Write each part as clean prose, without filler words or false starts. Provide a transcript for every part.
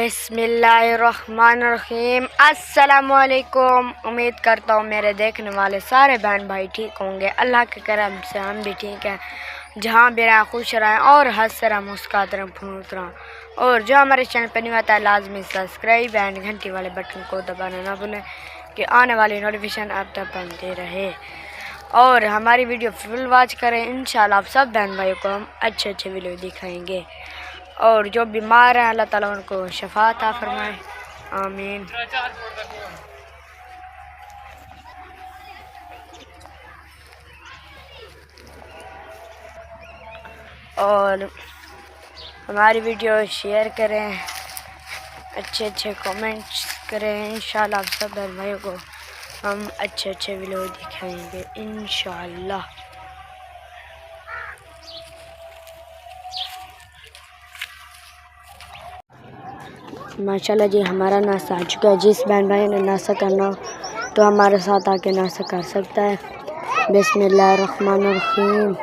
बिस्मिल्लाहिर्रहमानिर्रहीम। अस्सलामुअलैकुम। उम्मीद करता हूँ मेरे देखने वाले सारे बहन भाई ठीक होंगे। अल्लाह के करम से हम भी ठीक हैं। जहाँ भी रहें खुश रहें और हंस रहें, मुस्कुराते रहें, फूट रहें। और जो हमारे चैनल पर नहीं आता है लाजमी सब्सक्राइब एंड घंटी वाले बटन को दबाना ना भूलें कि आने वाली नोटिफिकेशन आप तक पहुँचती रहे। और हमारी वीडियो फुल वॉच करें। इंशाल्लाह आप सब बहन भाइयों को हम अच्छे अच्छे वीडियो दिखाएंगे। और जो बीमार हैं अल्लाह ताला उनको शफा अता फरमाए, आमीन। और हमारी वीडियो शेयर करें, अच्छे अच्छे कमेंट्स करें। इंशाल्लाह आप सब बहन भाइयों को हम अच्छे अच्छे वीडियो दिखाएंगे इंशाल्लाह। माशाल्लाह जी हमारा नाश्ता आ चुका है। जिस बहन भाई ने नाश्ता करना हो तो हमारे साथ आके नाश्ता कर सकता है। बिस्मिल्लाहिर्रहमानिर्रहीम।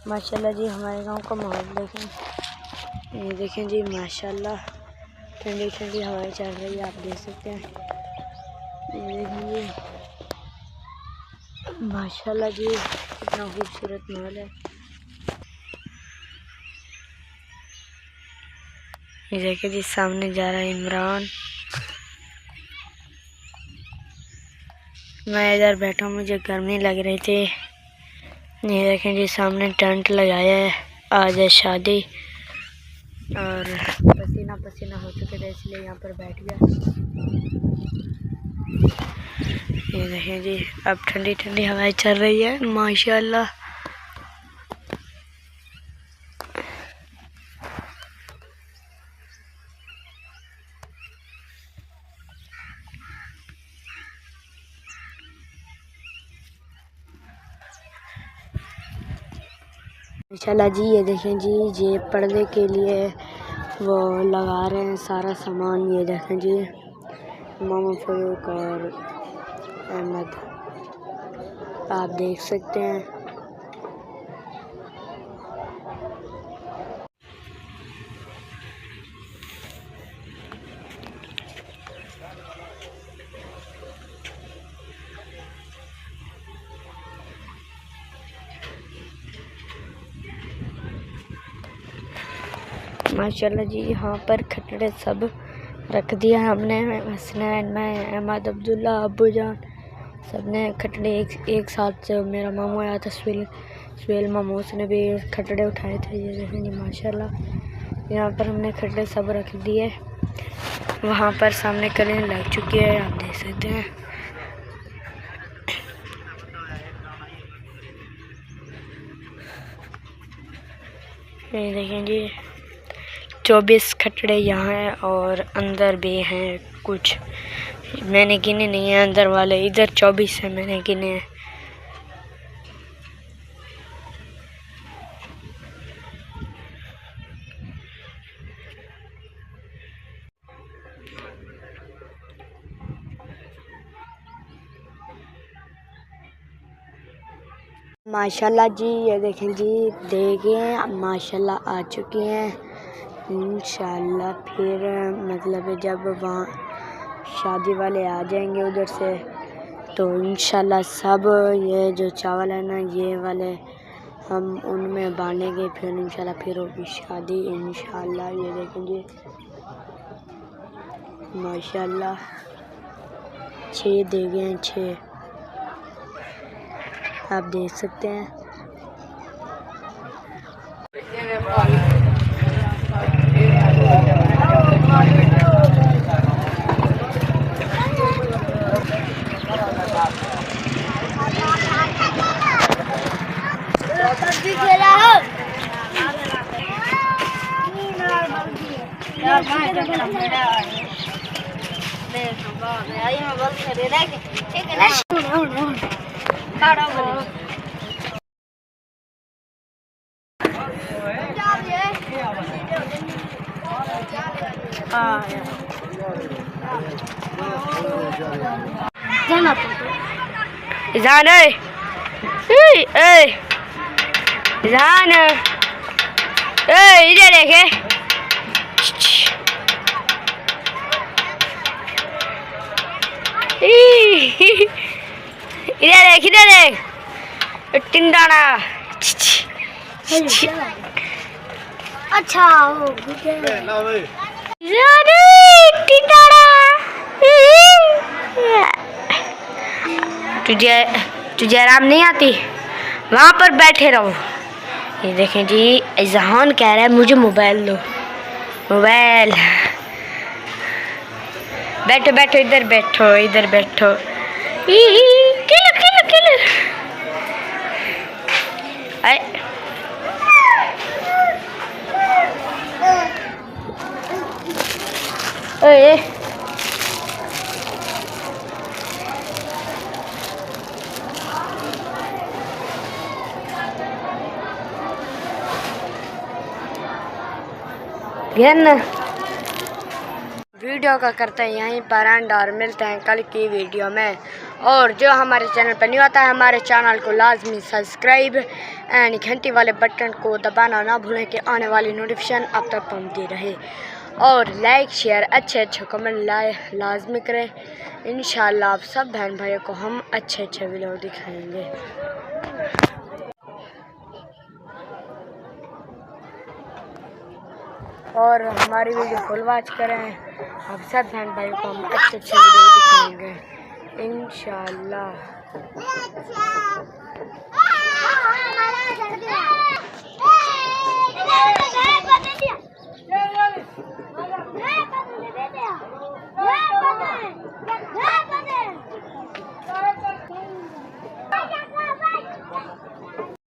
माशाल्लाह जी हमारे गांव का माहौल देखें। ये देखें जी माशाल्लाह ठंडी ठंडी हवाएं चल रही है, आप देख सकते हैं। ये देखें जी माशाल्लाह जी कितना खूबसूरत माहौल है। ये देखें जी सामने जा रहा है इमरान। मैं इधर बैठा हूँ, मुझे गर्मी लग रही थी। ये देखें जी सामने टेंट लगाया है, आज है शादी। और पसीना पसीना हो चुके थे इसलिए यहाँ पर बैठ गया। ये देखें जी अब ठंडी ठंडी हवाएं चल रही है माशाल्लाह। माशाल्लाह जी ये देखें जी ये पर्दे के लिए वो लगा रहे हैं सारा सामान। ये देखें जी मोहम्मद फारूक और अहमद, आप देख सकते हैं। माशाल्लाह जी यहाँ पर खटड़े सब रख दिया हमने। हसनैन, मैं, अहमद, अब्दुल्ला, अब्बू जान सब ने खटड़े एक साथ। मेरा मामू आया था सुहेल मामू, उसने भी खटड़े उठाए थे। ये देखें जी माशाल्लाह यहाँ पर हमने खटड़े सब रख दिए। वहाँ पर सामने करें लग चुकी है, आप देख सकते हैं। ये देखें जी 24 खटड़े यहाँ हैं और अंदर भी हैं कुछ, मैंने गिने नहीं है अंदर वाले, इधर 24 है मैंने गिने हैं। माशाल्लाह जी, ये देखें जी, देखें माशाल्लाह आ चुकी हैं। इंशाल्लाह फिर मतलब जब वहाँ शादी वाले आ जाएंगे उधर से तो इंशाल्लाह सब ये जो चावल है ना ये वाले हम उनमें बांधेंगे, फिर इंशाल्लाह फिर होगी शादी इंशाल्लाह। ये देखें जी माशाल्लाह 6 देगे हैं, 6 आप देख सकते हैं। इज़हान इज़हान इधर देखे, इधर देख टिंडाना। अच्छा तुझे आराम नहीं आती, वहाँ पर बैठे रहो। ये देखें जी इज़हान कह रहा है मुझे मोबाइल दो, मोबाइल। बैठो बैठो इधर बैठो, इधर बैठो। किलो किलो किलो ओए वीडियो का करते हैं यहीं पर एंड और मिलते हैं कल की वीडियो में। और जो हमारे चैनल पर नहीं आता है हमारे चैनल को लाजमी सब्सक्राइब एंड घंटी वाले बटन को दबाना ना भूलें कि आने वाली नोटिफिकेशन अब तक पहुंचती रहे। और लाइक शेयर अच्छे कमेंट लाजमी करें। इंशाल्लाह आप सब बहन भाइयों को हम अच्छे वीडियो दिखाएंगे। और हमारी वीडियो फुल वॉच करें, आप सब बहन भाइयों को हम अच्छे वीडियो दिखाएंगे इंशाल्लाह।